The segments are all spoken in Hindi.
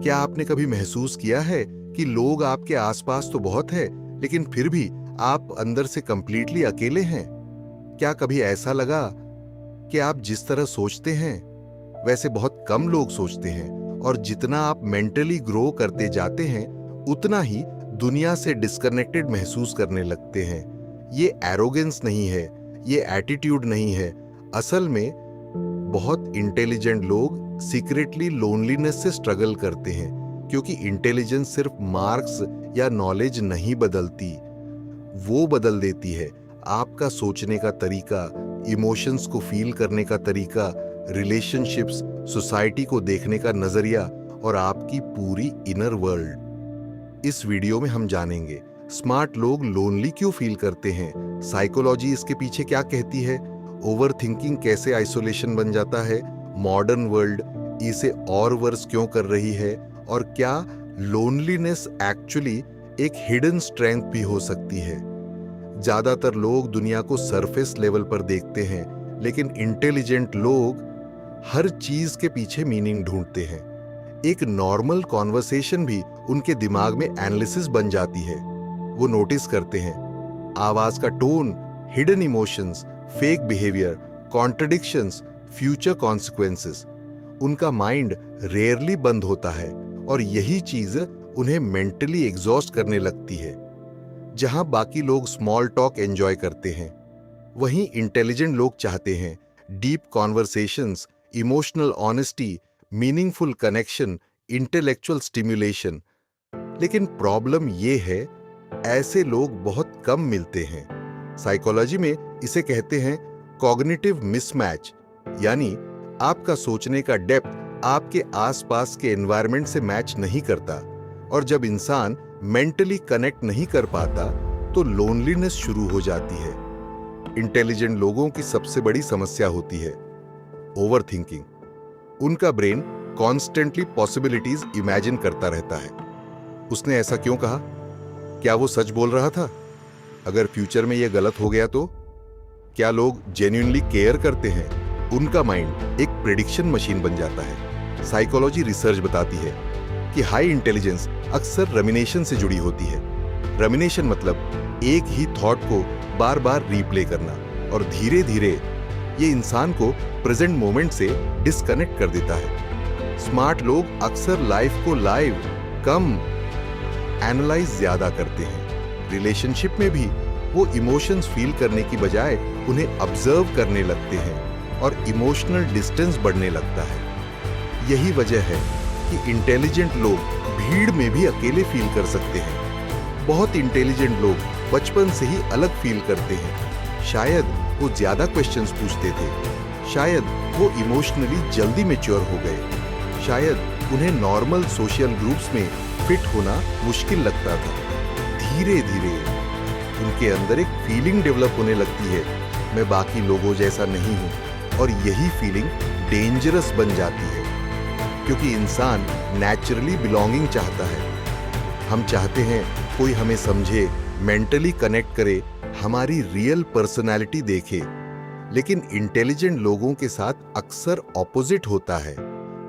क्या आपने कभी महसूस किया है कि लोग आपके आसपास तो बहुत है, लेकिन फिर भी आप अंदर से कंप्लीटली अकेले हैं? क्या कभी ऐसा लगा कि आप जिस तरह सोचते हैं वैसे बहुत कम लोग सोचते हैं, और जितना आप मेंटली ग्रो करते जाते हैं उतना ही दुनिया से डिस्कनेक्टेड महसूस करने लगते हैं? ये एरोगेंस नहीं है, ये एटीट्यूड नहीं है। असल में बहुत इंटेलिजेंट लोग सीक्रेटली लोनलीनेस से स्ट्रगल करते हैं, क्योंकि इंटेलिजेंस सिर्फ मार्क्स या नॉलेज नहीं बदलती, वो बदल देती है आपका सोचने का तरीका, इमोशंस को फील करने का तरीका, रिलेशनशिप्स, सोसाइटी को देखने का नजरिया और आपकी पूरी इनर वर्ल्ड। इस वीडियो में हम जानेंगे स्मार्ट लोग लोनली क्यों फील करते हैं, साइकोलॉजी इसके पीछे क्या कहती है, ओवरथिंकिंग कैसे आइसोलेशन बन जाता है, मॉडर्न वर्ल्ड इसे और वर्स क्यों कर रही है, और क्या लोनलीनेस एक्चुअली एक हिडन स्ट्रेंथ भी हो सकती है। ज्यादातर लोग दुनिया को सरफेस लेवल पर देखते हैं, लेकिन इंटेलिजेंट लोग हर चीज के पीछे मीनिंग ढूंढते हैं। एक नॉर्मल कॉन्वर्सेशन भी उनके दिमाग में एनालिसिस बन जाती है। वो नोटिस करते हैं आवाज का tone, hidden emotions, fake behaviour, contradictions, future consequences. उनका माइंड रेयरली बंद होता है, और यही चीज उन्हें मेंटली एग्जॉस्ट करने लगती है। जहां बाकी लोग स्मॉल टॉक एंजॉय करते हैं, वहीं इंटेलिजेंट लोग चाहते हैं deep conversations, emotional honesty, meaningful connection, intellectual stimulation. लेकिन प्रॉब्लम ये है, ऐसे लोग बहुत कम मिलते हैं। साइकोलॉजी में इसे कहते हैं कॉग्निटिव मिसमैच, यानी आपका सोचने का डेप्थ आपके आसपास के एनवायरनमेंट से मैच नहीं करता, और जब इंसान मेंटली कनेक्ट नहीं कर पाता तो लोनलीनेस शुरू हो जाती है। इंटेलिजेंट लोगों की सबसे बड़ी समस्या होती है ओवरथिंकिंग। उनका ब्रेन कॉन्स्टेंटली पॉसिबिलिटीज इमेजिन करता रहता है। उसने ऐसा क्यों कहा? क्या वो सच बोल रहा था? अगर फ्यूचर में यह गलत हो गया तो? क्या लोग जेन्युइनली केयर करते हैं? उनका माइंड एक प्रेडिक्शन मशीन बन जाता है। साइकोलॉजी रिसर्च बताती है कि हाई इंटेलिजेंस अक्सर रमिनेशन से जुड़ी होती है। रमिनेशन मतलब एक ही थॉट को बार बार रीप्ले करना, और धीरे धीरे ये इंसान को प्रेजेंट मोमेंट से डिस्कनेक्ट कर देता है। स्मार्ट लोग अक्सर लाइफ को लाइव कम एनालाइज ज्यादा करते हैं। रिलेशनशिप में भी वो इमोशंस फील करने की बजाय उन्हें ऑब्जर्व करने लगते हैं, और इमोशनल डिस्टेंस बढ़ने लगता है। यही वजह है कि इंटेलिजेंट लोग भीड़ में भी अकेले फील कर सकते हैं। बहुत इंटेलिजेंट लोग बचपन से ही अलग फील करते हैं। शायद वो ज्यादा क्वेश्चंस पूछते थे, शायद वो इमोशनली जल्दी मैच्योर हो गए, शायद उन्हें नॉर्मल सोशल ग्रुप्स में फिट होना मुश्किल लगता था। धीरे धीरे उनके अंदर एक फीलिंग डेवलप होने लगती है, मैं बाकी लोगों जैसा नहीं हूं, और यही फीलिंग डेंजरस बन जाती है, क्योंकि इंसान नेचुरली बिलोंगिंग चाहता है। हम चाहते हैं कोई हमें समझे, मेंटली कनेक्ट करे, हमारी रियल पर्सनालिटी देखे। लेकिन इंटेलिजेंट लोगों के साथ अक्सर ऑपोजिट होता है।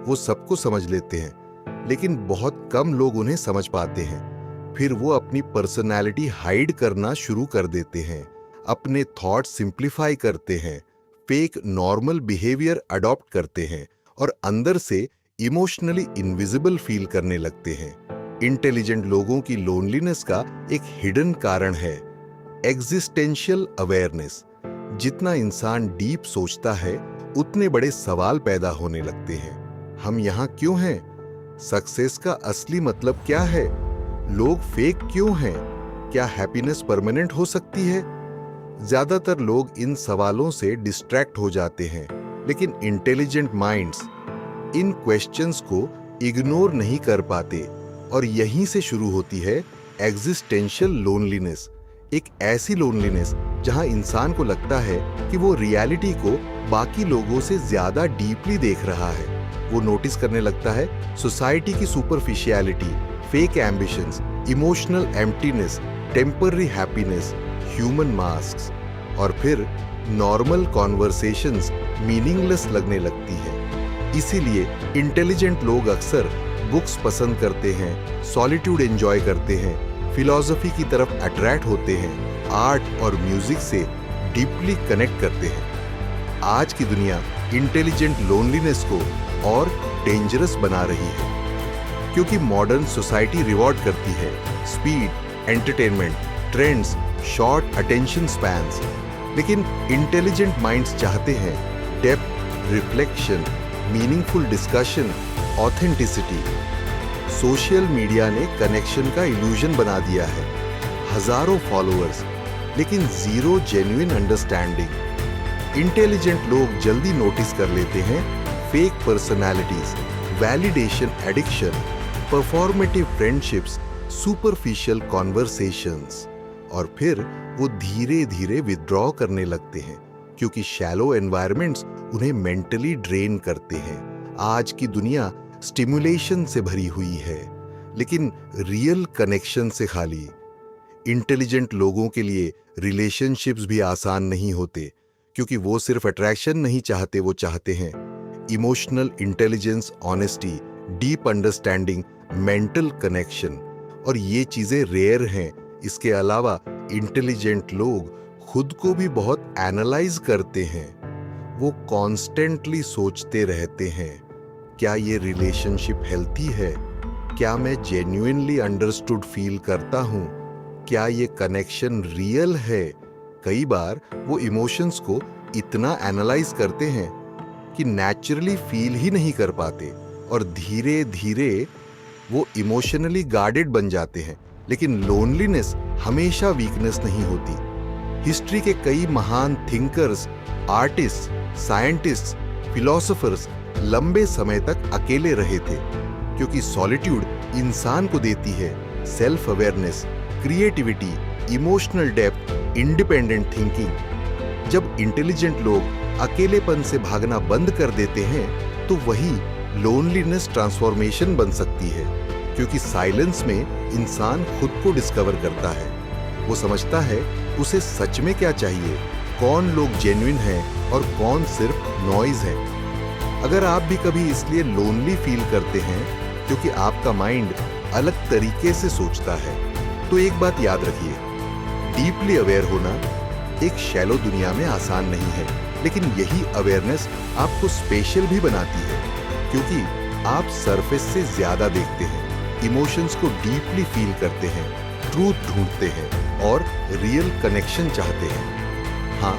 वो सबको समझ लेते हैं, लेकिन बहुत कम लोग उन्हें समझ पाते हैं। फिर वो अपनी पर्सनालिटी हाइड करना शुरू कर देते हैं, अपने थॉट सिंप्लीफाई करते हैं, फेक नॉर्मल बिहेवियर अडॉप्ट करते हैं, और अंदर से इमोशनली इनविजिबल फील करने लगते हैं। इंटेलिजेंट लोगों की लोनलीनेस का एक हिडन कारण है एग्जिस्टेंशियल अवेयरनेस। जितना इंसान डीप सोचता है, उतने बड़े सवाल पैदा होने लगते हैं। हम यहाँ क्यों हैं? सक्सेस का असली मतलब क्या है? लोग फेक क्यों हैं? क्या हैप्पीनेस परमानेंट हो सकती है? ज्यादातर लोग इन सवालों से डिस्ट्रैक्ट हो जाते हैं, लेकिन इंटेलिजेंट माइंड्स इन क्वेश्चंस को इग्नोर नहीं कर पाते, और यहीं से शुरू होती है एग्जिस्टेंशियल लोनलीनेस। एक ऐसी लोनलीनेस जहां इंसान को लगता है कि वो रियलिटी को बाकी लोगों से ज्यादा डीपली देख रहा है। वो नोटिस करने लगता है सोसाइटी की superficiality, fake ambitions, emotional emptiness, temporary happiness, human masks, और फिर नॉर्मल कॉन्वर्सेशंस मीनिंगलेस लगने लगती है। इसीलिए इंटेलिजेंट लोग अक्सर बुक्स पसंद करते हैं, सॉलिट्यूड एंजॉय करते हैं, फिलॉसफी की तरफ अट्रैक्ट होते हैं, आर्ट और म्यूजिक से डीपली कनेक्ट करते हैं। आज की दुनिया इंटेलिजेंट लोनलीनेस को और डेंजरस बना रही है, क्योंकि मॉडर्न सोसाइटी रिवॉर्ड करती है speed, entertainment, trends, short attention spans. लेकिन इंटेलिजेंट माइंड्स चाहते हैं depth, reflection, meaningful discussion, authenticity. Social media ने कनेक्शन का इल्यूजन बना दिया है। हजारों फॉलोअर्स, लेकिन जीरो जेन्युइन अंडरस्टैंडिंग। इंटेलिजेंट लोग जल्दी नोटिस कर लेते हैं fake personalities, validation addiction, performative friendships, superficial conversations, और फिर वो धीरे धीरे विथड्रॉ करने लगते हैं, क्योंकि शैलो एनवायरनमेंट्स उन्हें मेंटली ड्रेन करते हैं। आज की दुनिया स्टिमुलेशन से भरी हुई है, लेकिन रियल कनेक्शन से खाली। इंटेलिजेंट लोगों के लिए रिलेशनशिप्स भी आसान नहीं होते, क्योंकि वो सिर्फ अट्रैक्शन नहीं चाहते, वो चाहते हैं emotional intelligence, honesty, deep understanding, mental connection, और ये चीजें रेयर हैं। इसके अलावा इंटेलिजेंट लोग खुद को भी बहुत एनालाइज करते हैं। वो कॉन्स्टेंटली सोचते रहते हैं, क्या ये रिलेशनशिप हेल्थी है? क्या मैं जेन्युइनली अंडरस्टूड फील करता हूँ? क्या ये कनेक्शन रियल है? कई बार वो इमोशंस को इतना एनालाइज करते हैं कि नेचुरली फील ही नहीं कर पाते, और धीरे धीरे वो इमोशनली गार्डेड बन जाते हैं। लेकिन लोनलीनेस हमेशा वीकनेस नहीं होती। हिस्ट्री के कई महान थिंकर्स, आर्टिस्ट, साइंटिस्ट, फिलोसोफर्स लंबे समय तक अकेले रहे थे, क्योंकि सॉलिट्यूड इंसान को देती है self awareness, creativity, emotional depth, independent thinking. जब इंटेलिजेंट लोग अकेलेपन से भागना बंद कर देते हैं, तो वही लोनलीनेस ट्रांसफॉर्मेशन बन सकती है, क्योंकि साइलेंस में इंसान खुद को डिस्कवर करता है। वो समझता है उसे सच में क्या चाहिए, कौन लोग जेन्युइन हैं और कौन सिर्फ नॉइज है। अगर आप भी कभी इसलिए लोनली फील करते हैं क्योंकि आपका माइंड अलग तरीके से सोचता है, तो एक बात याद रखिए, डीपली अवेयर होना एक शैलो दुनिया में आसान नहीं है, लेकिन यही अवेयरनेस आपको स्पेशल भी बनाती है, क्योंकि आप सरफेस से ज्यादा देखते हैं, इमोशंस को डीपली फील करते हैं, ट्रूथ ढूंढते हैं और रियल कनेक्शन चाहते हैं। हाँ,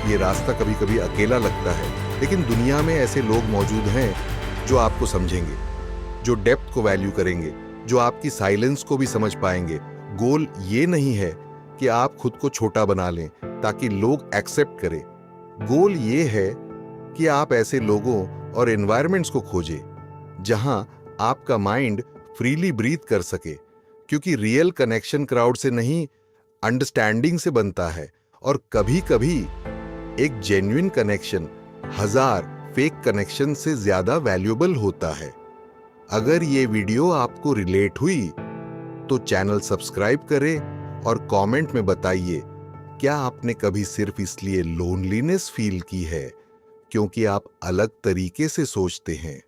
ये रास्ता कभी कभी अकेला लगता है, लेकिन दुनिया में ऐसे लोग मौजूद हैं जो आपको समझेंगे, जो डेप्थ को वैल्यू करेंगे, जो आपकी साइलेंस को भी समझ पाएंगे। गोल ये नहीं है कि आप खुद को छोटा बना लें ताकि लोग एक्सेप्ट करें। गोल ये है कि आप ऐसे लोगों और एनवायरनमेंट्स को खोजें जहां आपका माइंड फ्रीली ब्रीथ कर सके, क्योंकि रियल कनेक्शन क्राउड से नहीं, अंडरस्टैंडिंग से बनता है। और कभी कभी एक जेन्युइन कनेक्शन 1000 फेक कनेक्शन से ज्यादा वैल्यूएबल होता है। अगर ये वीडियो आपको रिलेट हुई तो चैनल सब्सक्राइब करें और कमेंट में बताइए, क्या आपने कभी सिर्फ इसलिए लोनलीनेस फील की है क्योंकि आप अलग तरीके से सोचते हैं।